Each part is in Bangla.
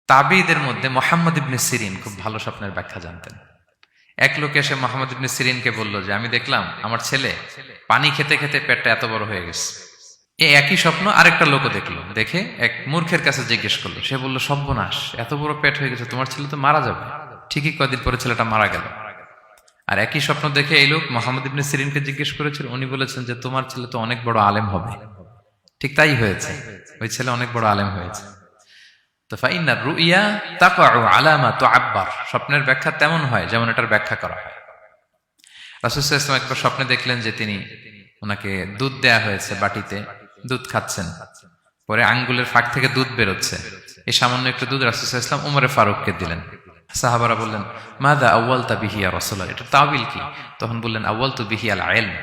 তাবিঈদের মধ্যে মুহাম্মদ ইবনে সিরিন খুব ভালো স্বপ্নের ব্যাখ্যা জানতেন। এক লোক এসে মুহাম্মদ ইবনে সিরিনকে বলল যে আমি দেখলাম আমার ছেলে পানি খেতে খেতে পেটটা এত বড় হয়ে গেছে। এই একই স্বপ্ন আরেকটা লোকও দেখলো, দেখে এক মূর্খের কাছে জিজ্ঞেস করলো। সে বলল, সর্বনাশ, এত বড় পেট হয়ে গেছে, তোমার ছেলে তো মারা যাবে। ঠিকই কয়েকদিন পরে ছেলেটা মারা গেল। আর একই স্বপ্ন দেখে এই লোক মুহাম্মদ ইবনে সিরিনকে জিজ্ঞেস করেছিল, উনি বলেছেন যে তোমার ছেলে তো অনেক বড় আলেম হবে। ঠিক তাই হয়েছে, ওই ছেলে অনেক বড় আলেম হয়েছে। তো ফাইন্না রুইয়া তাকাউ আলা মা তুআব্বার, স্বপ্নের ব্যাখ্যা তেমন হয় যেমন এটার ব্যাখ্যা করা হয়। রাসূল সাল্লাল্লাহু আলাইহি ওয়াসাল্লাম একবার স্বপ্নে দেখলেন যে তিনি ওনাকে দুধ দেয়া হয়েছে, বাটিতে দুধ খাচ্ছেন, পরে আঙ্গুলের ফাঁক থেকে দুধ বেরোচ্ছে। এই সামান্য একটু দুধ রাসূল সাল্লাল্লাহু আলাইহি ওয়াসাল্লাম উমরে ফারুককে দিলেন। সাহাবারা বললেন, মাযা আউয়ালতা বিহি ইয়া রাসূলুল্লাহ, এটা তাওয়িল কি? তখন বললেন, আউয়ালতু বিহি আল ইলম,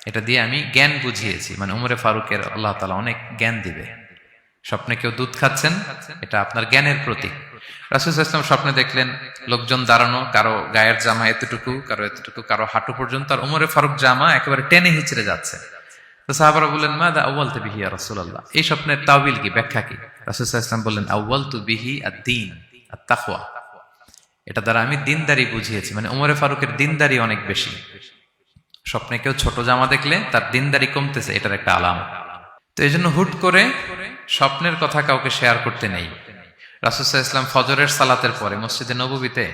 এটা দিয়ে আমি জ্ঞান বুঝিয়েছি, মানে উমরে ফারুকের আল্লাহ তাআলা অনেক জ্ঞান দিবে। স্বপ্নে কেউ দুধ খাচ্ছেন, এটা আপনার জ্ঞানের প্রতীক। রাসূল সাল্লাল্লাহু আলাইহি ওয়াসাল্লাম স্বপ্নে দেখলেন লোকজন দাঁড়ানো, কারো গায়ের জামা এতটুকু, কারো এতটুকু, কারো হাঁটু পর্যন্ত, আর উমরে ফারুক জামা একেবারে টেনে হিচড়ে যাচ্ছে। তো সাহাবারা বললেন, মাযা আউয়ালতু বিহি ইয়া রাসূলুল্লাহ, এই স্বপ্নের তাওয়িল কি, ব্যাখ্যা কি? রাসূল সাল্লাল্লাহু আলাইহি ওয়াসাল্লাম বললেন, আউয়ালতু বিহি আদ-দীন আত-তাকওয়া, এটা দ্বারা আমি দিনদারি বুঝিয়েছি, মানে উমরে ফারুকের দিনদারি অনেক বেশি। স্বপ্নে কেউ ছোট জামা দেখলে তার দিনদারি কমতেছে, এটার একটা আলামত। তো এই জন্য হুট করে স্বপ্নের কথা কাউকে শেয়ার করতে নেই। রাসূল সাল্লাল্লাহু আলাইহি ওয়াসাল্লাম ফজরের সালাতের পরে মসজিদে নববীতে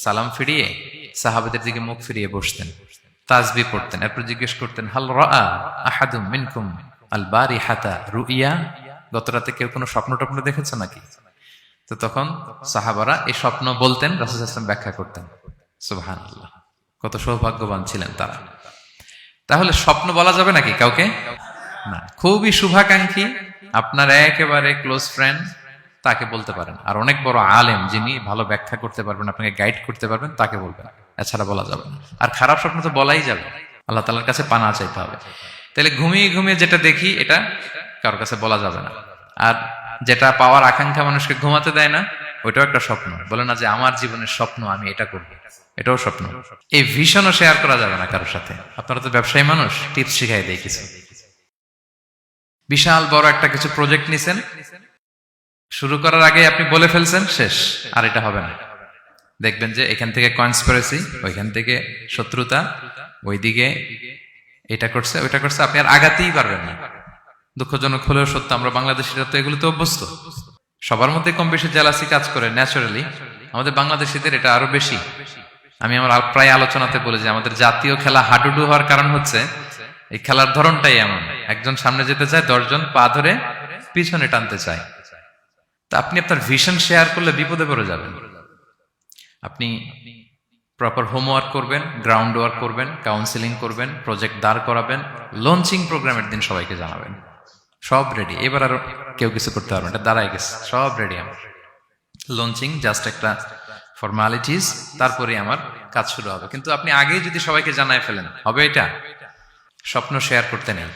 সালাম ফিরিয়ে সাহাবাদের দিকে মুখ ফিরিয়ে বসতেন, তাসবিহ পড়তেন, এরপর জিজ্ঞেস করতেন, হাল রাআ আহাদুম মিনকুম আল বারিহাতা রুইয়া, গত রাতে কেউ কোনো স্বপ্ন টপ্ন দেখেছে নাকি? তো তখন সাহাবারা এই স্বপ্ন বলতেন, রাসূল সাল্লাল্লাহু আলাইহি ওয়াসাল্লাম ব্যাখ্যা করতেন। সুবহানাল্লাহ, কত সৌভাগ্যবান ছিলেন তারা। তাহলে স্বপ্ন বলা যাবে নাকি কাউকে? না। খুবই শুভাকাঙ্ক্ষী, আপনার একেবারে ক্লোজ ফ্রেন্ড, তাকে বলতে পারেন। আর অনেক বড় আলেম যিনি ভালো ব্যাখ্যা করতে পারবেন, আপনাকে গাইড করতে পারবেন, তাকে বলবেন, এছাড়া বলা যাবে না। আর খারাপ স্বপ্ন তো বলাই যাবে, আল্লাহ তাআলার কাছে পানা চাইতে হবে। তাহলে ঘুমিয়ে ঘুমিয়ে যেটা দেখি এটা কারোর কাছে বলা যাবে না। আর যেটা পাওয়ার আকাঙ্ক্ষা মানুষকে ঘুমাতে দেয় না, ওইটাও একটা স্বপ্ন। বলে না যে আমার জীবনের স্বপ্ন আমি এটা করব, এটাও স্বপ্ন। এই ভিশনও শেয়ার করা যাবে না কারোর সাথে। আপনারা তো ব্যবসায়ী মানুষ, টিপস শিখাই দেয় কিছু। বিশাল বড় একটা কিছু প্রজেক্ট নিছেন, শুরু করার আগে আপনি বলে ফেলছেন, শেষ, আর এটা হবে না। দেখবেন যে এখান থেকে কনস্পিরেসি, ওইখান থেকে শত্রুতা, ওইদিকে এটা করছে ওইটা করছে, আপনি আর আগাতেই পারবেন না। দুঃখজনক হলেও সত্য, আমরা বাংলাদেশিরা তো এগুলোতে অভ্যস্ত। সবার মধ্যে কম বেশি জেলাসি কাজ করে ন্যাচারালি, আমাদের বাংলাদেশিদের এটা আরো বেশি। আমি আমার প্রায় আলোচনাতে বলি যে আমাদের জাতীয় খেলা হাডুডু হওয়ার কারণ হচ্ছে এই খেলার ধরনটাই এমন, একজন সামনে যেতে চায়, 10 জন পা ধরে পিছনে টানতে চায়। তা আপনি আপনার ভিশন শেয়ার করলে বিপদে পড়ে যাবেন। আপনি প্রপার হোমওয়ার্ক করবেন, গ্রাউন্ড ওয়ার্ক করবেন, কাউন্সিলিং করবেন, প্রজেক্ট দাঁড় করাবেন, লঞ্চিং প্রোগ্রামের দিন সবাইকে জানাবেন। সব রেডি, এবার আর কেউ কিছু করতে পারবেন, এটা দাঁড়ায় গেছে, সব রেডি আমার। লঞ্চিং জাস্ট একটা ফর্মালিটিস, তারপরে আমার কাজ শুরু হবে। কিন্তু আপনি আগেই যদি সবাইকে জানায় ফেলেন, হবে এটা? স্বপ্ন শেয়ার করতে নেই।